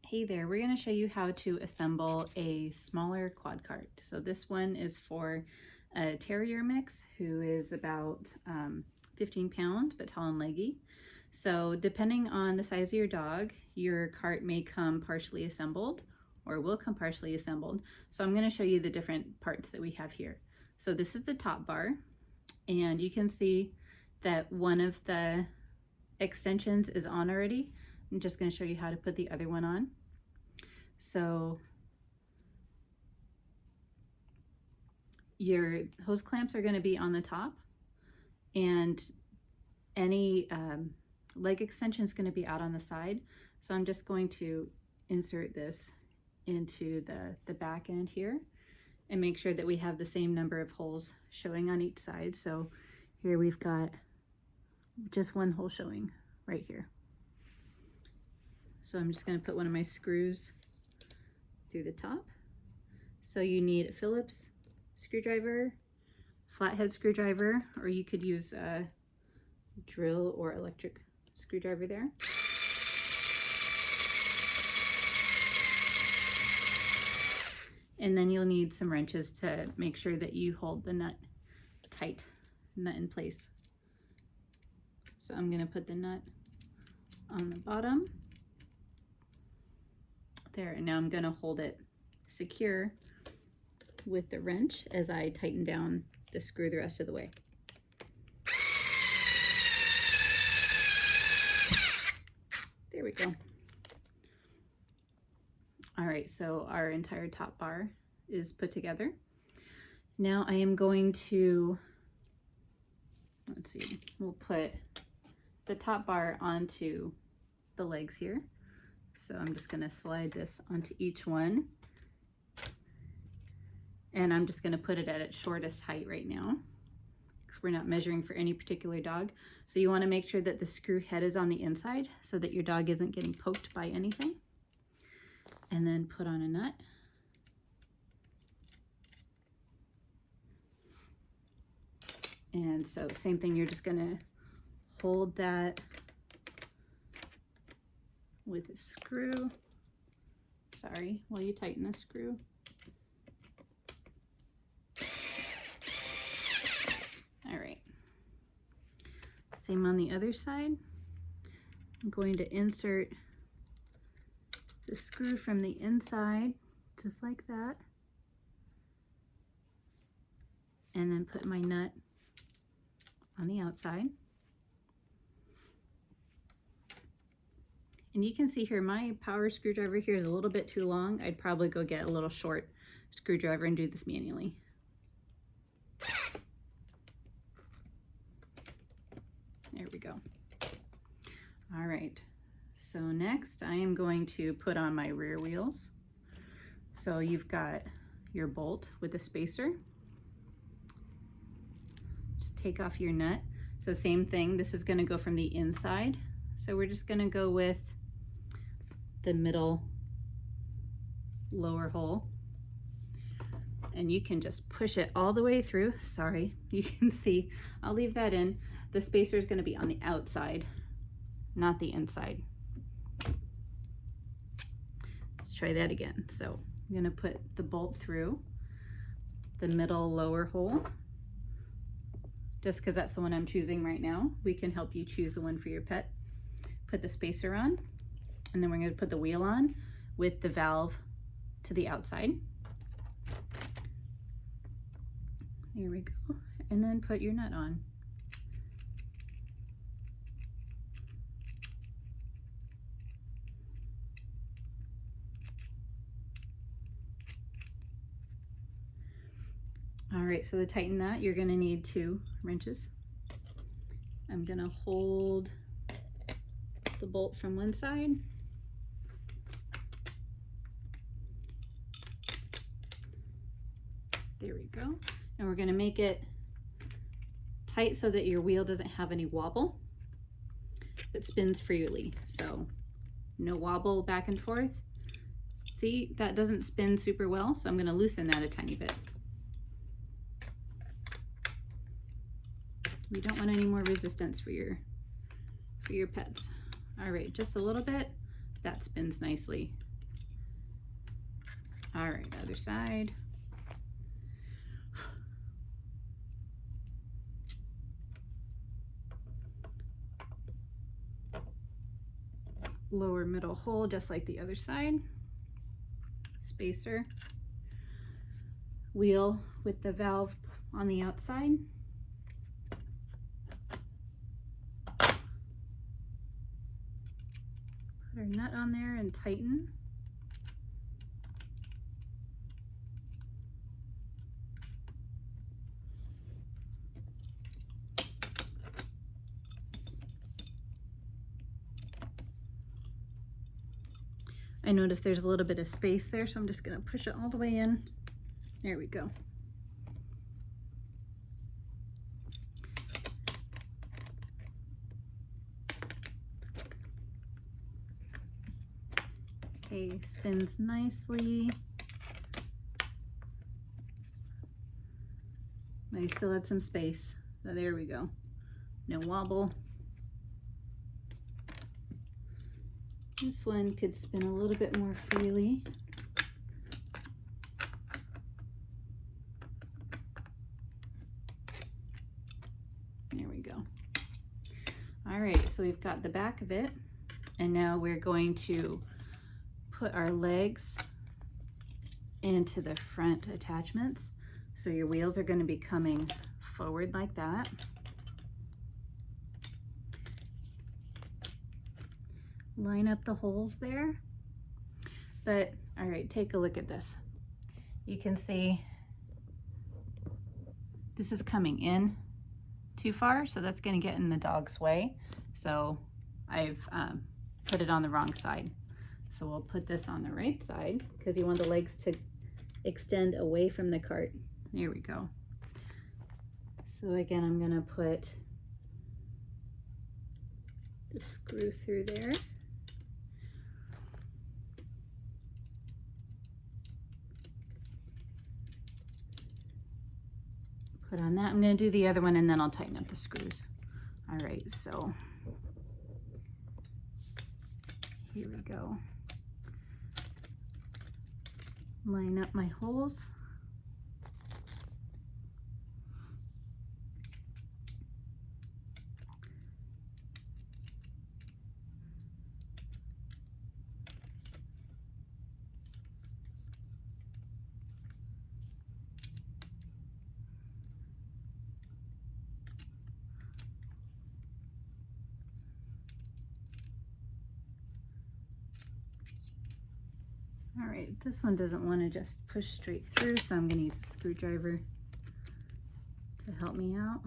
Hey there, we're going to show you how to assemble a smaller quad cart. So this one is for a terrier mix who is about 15 pounds but tall and leggy. So depending on the size of your cart may come partially assembled or will come partially assembled. So I'm going to show you the different parts that we have here. So this is the top bar, and you can see that one of the extensions is on already. I'm just going to show you how to put the other one on. So your hose clamps are going to be on the top, and any leg extension is going to be out on the side. So I'm just going to insert this into the back end here and make sure that we have the same number of holes showing on each side. So here we've got just one hole showing right here. So I'm just going to put one of my screws through the top. So you need a Phillips screwdriver, flathead screwdriver, or you could use a drill or electric screwdriver there. And then you'll need some wrenches to make sure that you hold the nut tight, nut in place. So I'm going to put the nut on the bottom there, and now I'm going to hold it secure with the wrench as I tighten down the screw the rest of the way. There we go. All right, so our entire top bar is put together. Now I am going to, let's see, we'll put the top bar onto the legs here. So I'm just going to slide this onto each one, and I'm just going to put it at its shortest height right now because we're not measuring for any particular dog. So you want to make sure that the screw head is on the inside so that your dog isn't getting poked by anything. And then put on a nut. And so same thing, you're just going to hold that with a screw, while you tighten the screw. All right, same on the other side. I'm going to insert the screw from the inside, just like that, and then put my nut on the outside. And you can see here, my power screwdriver here is a little bit too long. I'd probably go get a little short screwdriver and do this manually. There we go. All right, so next I am going to put on my rear wheels. So you've got your bolt with a spacer. Just take off your nut. So same thing, this is going to go from the inside. So we're just going to go with the middle lower hole, and you can just push it all the way through. Sorry, you can see, I'll leave that in. The spacer is going to be on the outside, not the inside. Let's try that again. So I'm going to put the bolt through the middle lower hole, just because that's the one I'm choosing right now. We can help you choose the one for your pet. Put the spacer on, and then we're going to put the wheel on with the valve to the outside. There we go. And then put your nut on. All right, so to tighten that, you're going to need 2 wrenches. I'm going to hold the bolt from one side. There we go. And we're going to make it tight so that your wheel doesn't have any wobble. It spins freely, so no wobble back and forth. See, that doesn't spin super well, so I'm going to loosen that a tiny bit. We don't want any more resistance for your pets. All right, just a little bit. That spins nicely. All right, other side. Lower middle hole, just like the other side. Spacer. Wheel with the valve on the outside. Put our nut on there and tighten. I noticed there's a little bit of space there, so I'm just gonna push it all the way in. There we go. Okay, spins nicely. I still had some space, so there we go. No wobble. This one could spin a little bit more freely. There we go. All right, so we've got the back of it, and now we're going to put our legs into the front attachments. So your wheels are going to be coming forward like that. Line up the holes there. But all right, take a look at this. You can see this is coming in too far, so that's going to get in the dog's way. So I've put it on the wrong side. So we'll put this on the right side because you want the legs to extend away from the cart. There we go. So again, I'm going to put the screw through there. Put on that. I'm going to do the other one and then I'll tighten up the screws. All right, so here we go. Line up my holes. All right, this one doesn't want to just push straight through, so I'm going to use a screwdriver to help me out.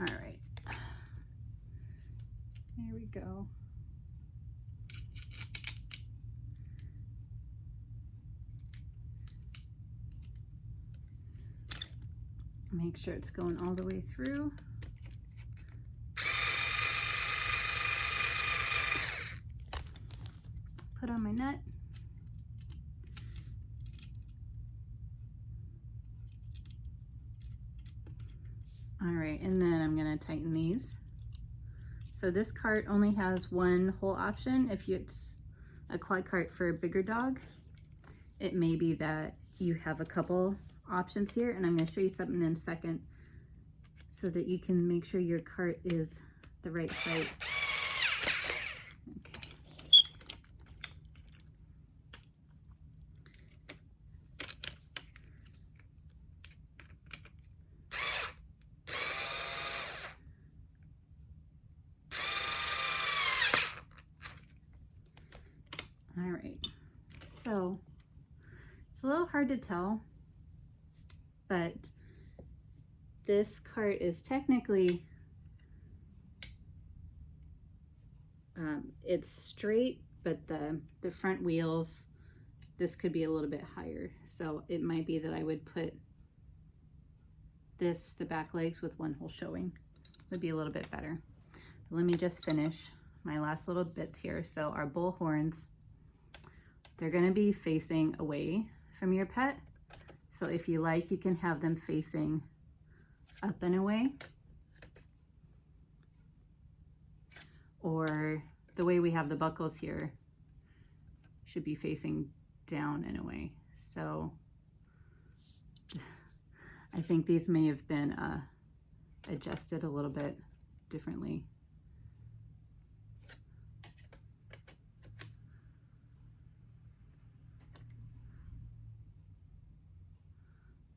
All right, there we go. Make sure it's going all the way through. Put on my nut. All right, and then I'm going to tighten these. So this cart only has one hole option. If it's a quad cart for a bigger dog, it may be that you have a couple options here, and I'm going to show you something in a second so that you can make sure your cart is the right height. Okay. All right, so it's a little hard to tell, but this cart is technically, it's straight, but the front wheels, this could be a little bit higher. So it might be that I would put this, the back legs with one hole showing, would be a little bit better. But let me just finish my last little bits here. So our bull horns, they're gonna be facing away from your pet. So if you like, you can have them facing up and away. or the way we have the buckles here should be facing down in a way. So I think these may have been adjusted a little bit differently.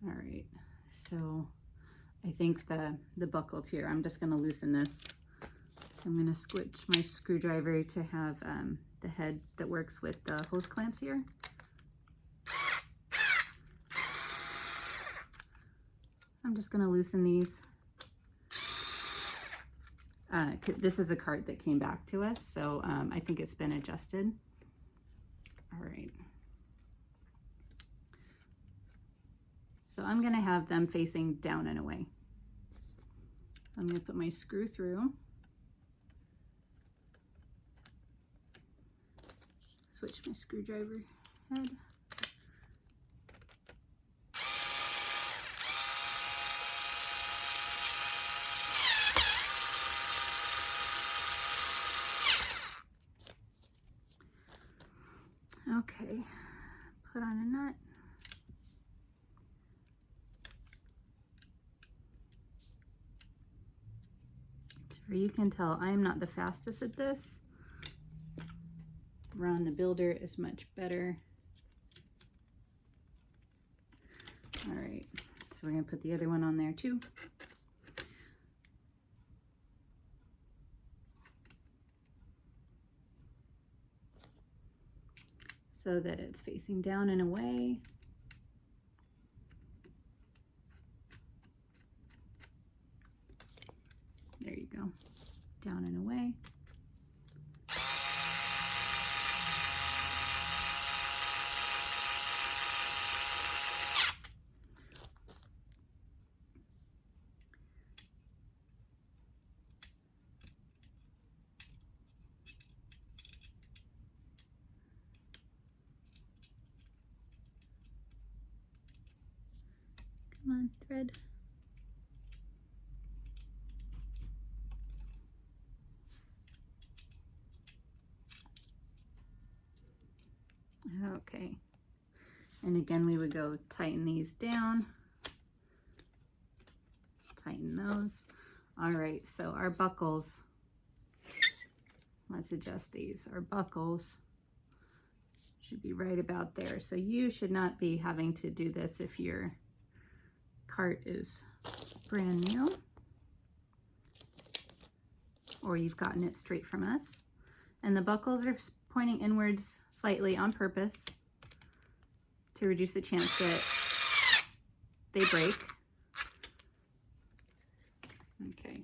All right, so I think the buckles here, I'm just gonna loosen this. So I'm gonna switch my screwdriver to have the head that works with the hose clamps here. I'm just gonna loosen these. This is a cart that came back to us, so I think it's been adjusted. All right. So I'm gonna have them facing down and away. I'm gonna put my screw through. Switch my screwdriver head. Okay, put on a nut. So you can tell I'm not the fastest at this. Ron the Builder is much better. All right, so we're gonna put the other one on there too. So that it's facing down and away. There you go, down and away. Come on, thread. Okay, and again we would go tighten these down, tighten those. All right, so our buckles, let's adjust these. Our buckles should be right about there. So you should not be having to do this if your cart is brand new or you've gotten it straight from us. And the buckles are pointing inwards slightly on purpose to reduce the chance that they break. Okay,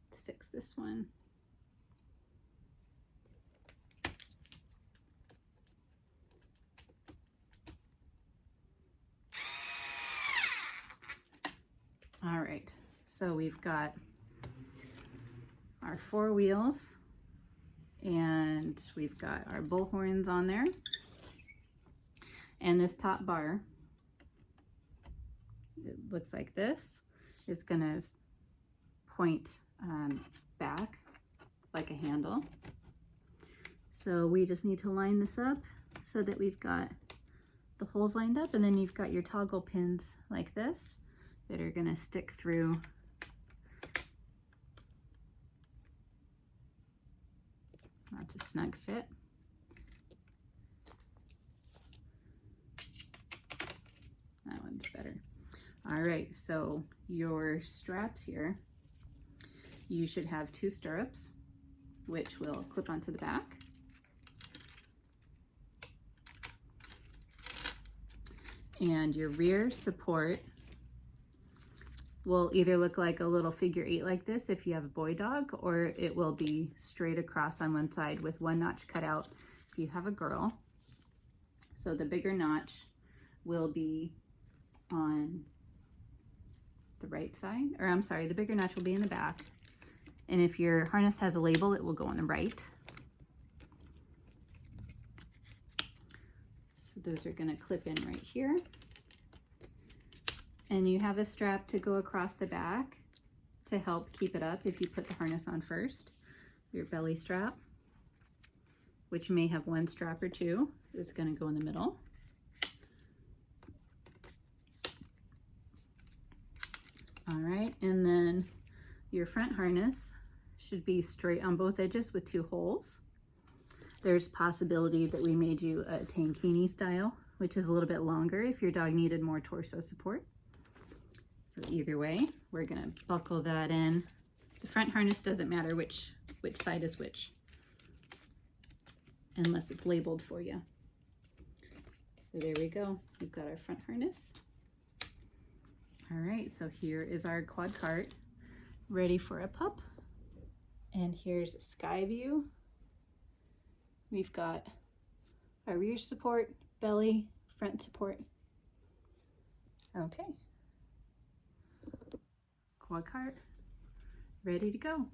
let's fix this one. All right, so we've got our 4 wheels and we've got our bull horns on there. And this top bar, it looks like this, is gonna point back like a handle. So we just need to line this up so that we've got the holes lined up, and then you've got your toggle pins like this that are gonna stick through. That's a snug fit. That one's better. All right, so your straps here, you should have 2 stirrups, which will clip onto the back. And your rear support will either look like a little figure 8 like this if you have a boy dog, or it will be straight across on one side with 1 notch cut out if you have a girl. So the bigger notch will be on the right side, or I'm sorry, the bigger notch will be in the back. And if your harness has a label, it will go on the right. So those are gonna clip in right here. And you have a strap to go across the back to help keep it up if you put the harness on first. Your belly strap, which may have one strap or two, is going to go in the middle. All right, and then your front harness should be straight on both edges with 2 holes. There's possibility that we made you a tankini style, which is a little bit longer if your dog needed more torso support. So either way, we're gonna buckle that in. The front harness doesn't matter which side is which, unless it's labeled for you. So there we go. We've got our front harness. All right, so here is our quad cart ready for a pup. And here's a sky view. We've got our rear support, belly, front support. Okay. Quad cart ready to go.